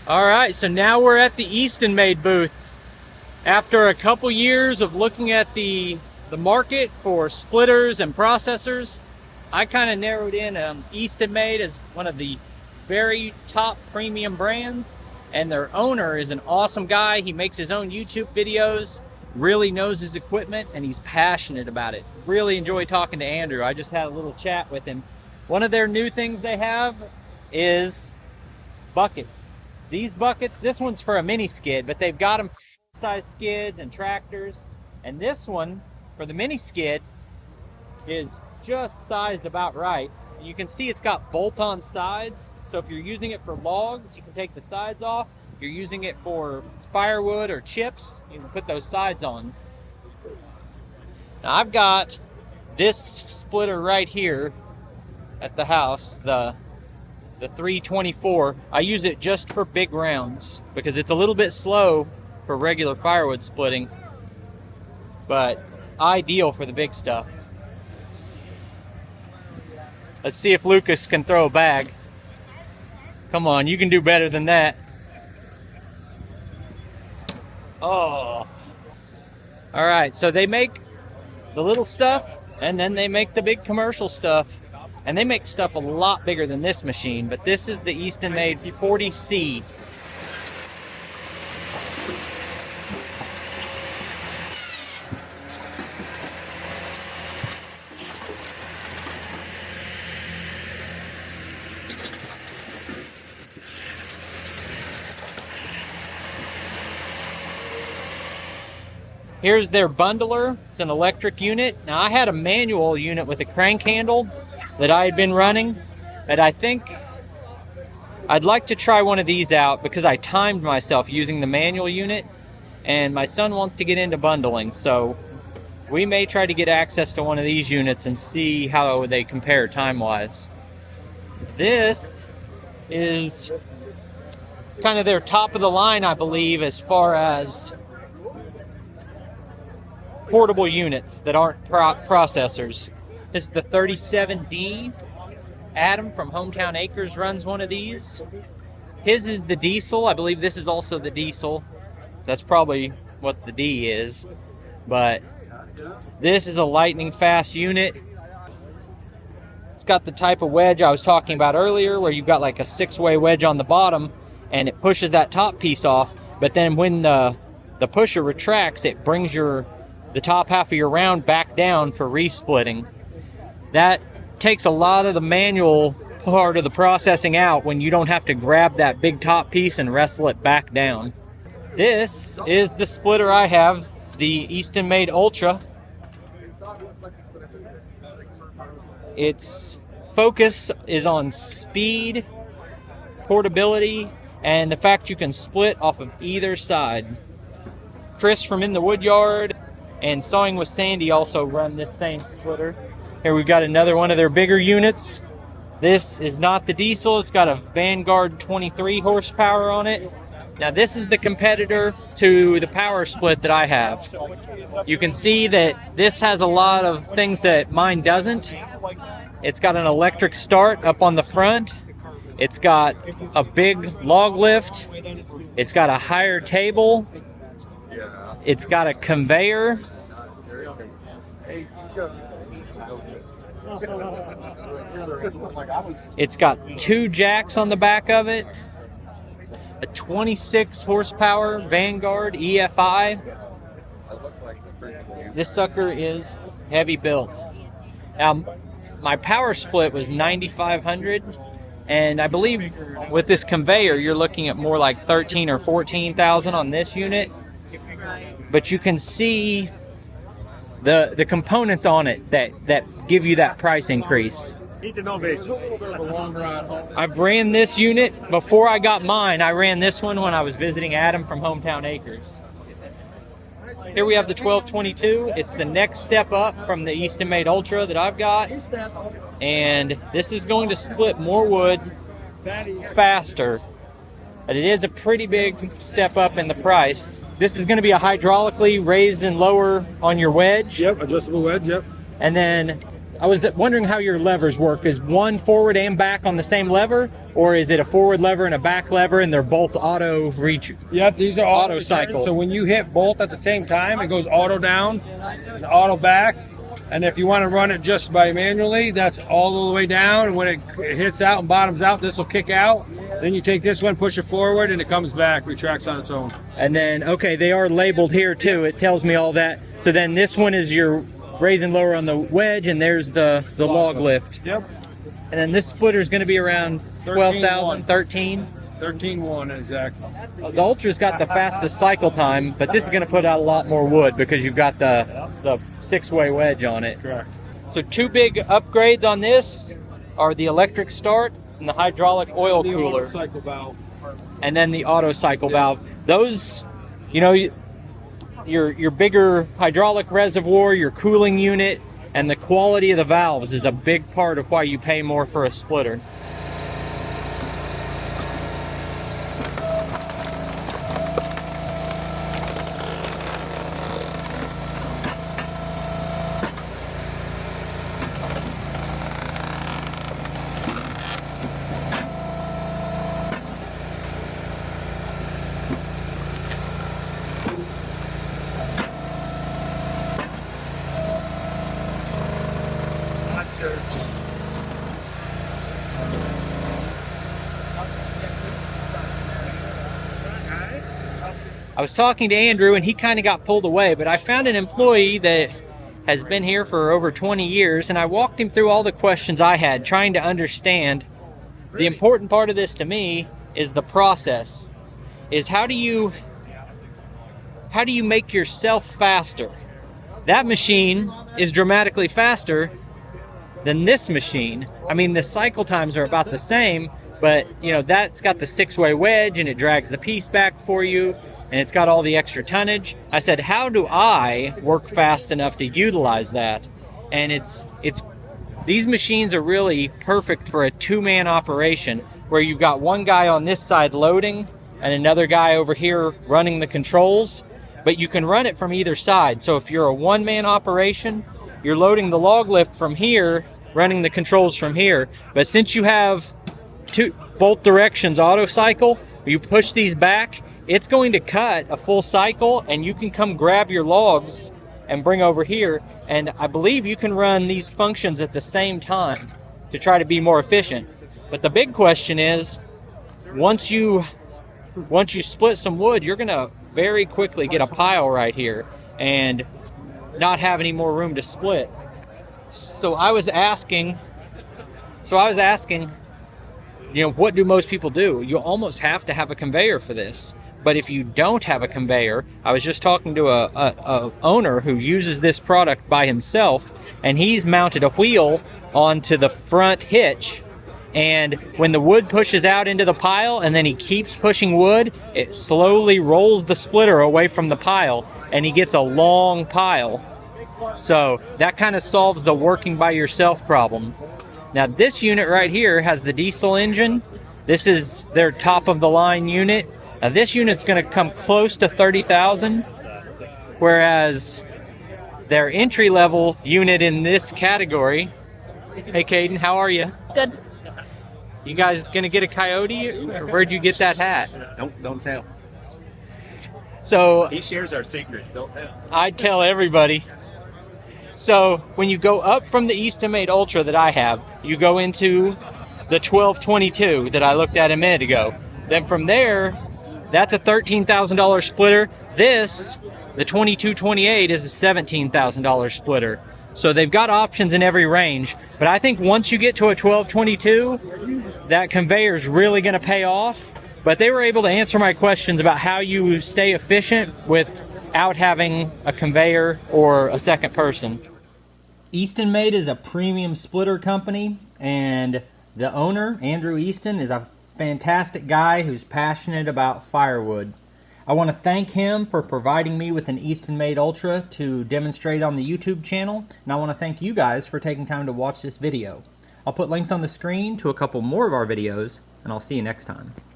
All right, so now we're at the Easton Made booth. After a couple years of looking at the market for splitters and processors, I kind of narrowed in Easton Made as one of the very top premium brands, and their owner is an awesome guy. He makes his own YouTube videos, really knows his equipment, and he's passionate about it. Really enjoy talking to Andrew. I just had a little chat with him. One of their new things they have is buckets. These buckets, this one's for a mini skid, but they've got them for size skids and tractors. And this one for the mini skid is just sized about right. You can see it's got bolt-on sides. So if you're using it for logs, you can take the sides off. If you're using it for firewood or chips, you can put those sides on. Now I've got this splitter right here at the house, the 324. I use it just for big rounds because it's a little bit slow for regular firewood splitting, but ideal for the big stuff. Let's see if Lucas can throw a bag. Come on, you can do better than that. Oh. All right, so they make the little stuff and then they make the big commercial stuff. And they make stuff a lot bigger than this machine, but this is the Easton Made 40C. Here's their bundler. It's an electric unit. Now I had a manual unit with a crank handle that I had been running, but I think I'd like to try one of these out because I timed myself using the manual unit, and my son wants to get into bundling, so we may try to get access to one of these units and see how they compare time-wise. This is kind of their top of the line, I believe, as far as portable units that aren't processors. This is the 37D. Adam from Hometown Acres runs one of these. His is the diesel. I believe this is also the diesel. That's probably what the D is. But this is a lightning fast unit. It's got the type of wedge I was talking about earlier, where you've got like a 6-way wedge on the bottom and it pushes that top piece off. But then when the pusher retracts, it brings the top half of your round back down for resplitting. That takes a lot of the manual part of the processing out when you don't have to grab that big top piece and wrestle it back down. This is the splitter I have, the Easton Made Ultra. Its focus is on speed, portability, and the fact you can split off of either side. Chris from In the Woodyard and Sawing with Sandy also run this same splitter. Here we've got another one of their bigger units. This is not the diesel. It's got a Vanguard 23 horsepower on it. Now this is the competitor to the power split that I have. You can see that this has a lot of things that mine doesn't. It's got an electric start up on the front. It's got a big log lift. It's got a higher table. It's got a conveyor. It's got 2 jacks on the back of it, a 26 horsepower Vanguard EFI. This sucker is heavy built. Now, my power split was 9,500, and I believe with this conveyor you're looking at more like 13 or 14,000 on this unit. But you can see the components on it that give you that price increase. I've ran this unit before I got mine. I ran this one when I was visiting Adam from Hometown Acres. Here we have the 1222. It's the next step up from the Easton Made Ultra that I've got. And this is going to split more wood faster. But it is a pretty big step up in the price. This is going to be a hydraulically raise and lower on your wedge. Yep, adjustable wedge, yep. And then I was wondering how your levers work. Is one forward and back on the same lever, or is it a forward lever and a back lever and they're both auto reach? Yep, these are auto cycle. So when you hit both at the same time, it goes auto down and auto back. And if you want to run it just by manually, that's all the way down. And when it hits out and bottoms out, this will kick out. Then you take this one, push it forward, and it comes back, retracts on its own. And then, okay, they are labeled here too. It tells me all that. So then this one is your raise and lower on the wedge, and there's the log lift. Yep. And then this splitter is going to be around 12,000, 13. 13.1 exactly. The Ultra's got the fastest cycle time, but this is going to put out a lot more wood because you've got the six-way wedge on it. Correct. So two big upgrades on this are the electric start and the hydraulic oil cooler. The cycle valve. And then the auto cycle valve. Those, you know, your bigger hydraulic reservoir, your cooling unit, and the quality of the valves is a big part of why you pay more for a splitter. I was talking to Andrew and he kind of got pulled away, but I found an employee that has been here for over 20 years, and I walked him through all the questions I had, trying to understand. The important part of this to me is the process. Is how do you make yourself faster? That machine is dramatically faster than this machine. I mean, the cycle times are about the same, but you know, that's got the six-way wedge and it drags the piece back for you, and it's got all the extra tonnage. I said, how do I work fast enough to utilize that? And it's these machines are really perfect for a two-man operation where you've got one guy on this side loading and another guy over here running the controls, but you can run it from either side. So if you're a one-man operation, you're loading the log lift from here, running the controls from here. But since you have both directions auto cycle, you push these back, it's going to cut a full cycle, and you can come grab your logs and bring over here. And I believe you can run these functions at the same time to try to be more efficient. But the big question is, once you split some wood, you're gonna very quickly get a pile right here and not have any more room to split. So I was asking, you know, what do most people do? You almost have to have a conveyor for this. But if you don't have a conveyor, I was just talking to a owner who uses this product by himself, and he's mounted a wheel onto the front hitch, and when the wood pushes out into the pile and then he keeps pushing wood, it slowly rolls the splitter away from the pile and he gets a long pile. So that kind of solves the working by yourself problem. Now this unit right here has the diesel engine. This is their top of the line unit. Now this unit's going to come close to $30,000, whereas their entry-level unit in this category. Hey, Caden, how are you? Good. You guys gonna get a coyote, or where'd you get that hat? Don't tell. So He shares our secrets. Don't tell. I'd tell everybody. So when you go up from the Easton Made Ultra that I have, you go into the 1222 that I looked at a minute ago. Then from there, that's a $13,000 splitter. This, the 2228, is a $17,000 splitter. So they've got options in every range. But I think once you get to a 1222, that conveyor is really going to pay off. But they were able to answer my questions about how you stay efficient without having a conveyor or a second person. Easton Made is a premium splitter company, and the owner, Andrew Easton, is a fantastic guy who's passionate about firewood. I want to thank him for providing me with an Easton Made Ultra to demonstrate on the YouTube channel, and I want to thank you guys for taking time to watch this video. I'll put links on the screen to a couple more of our videos, and I'll see you next time.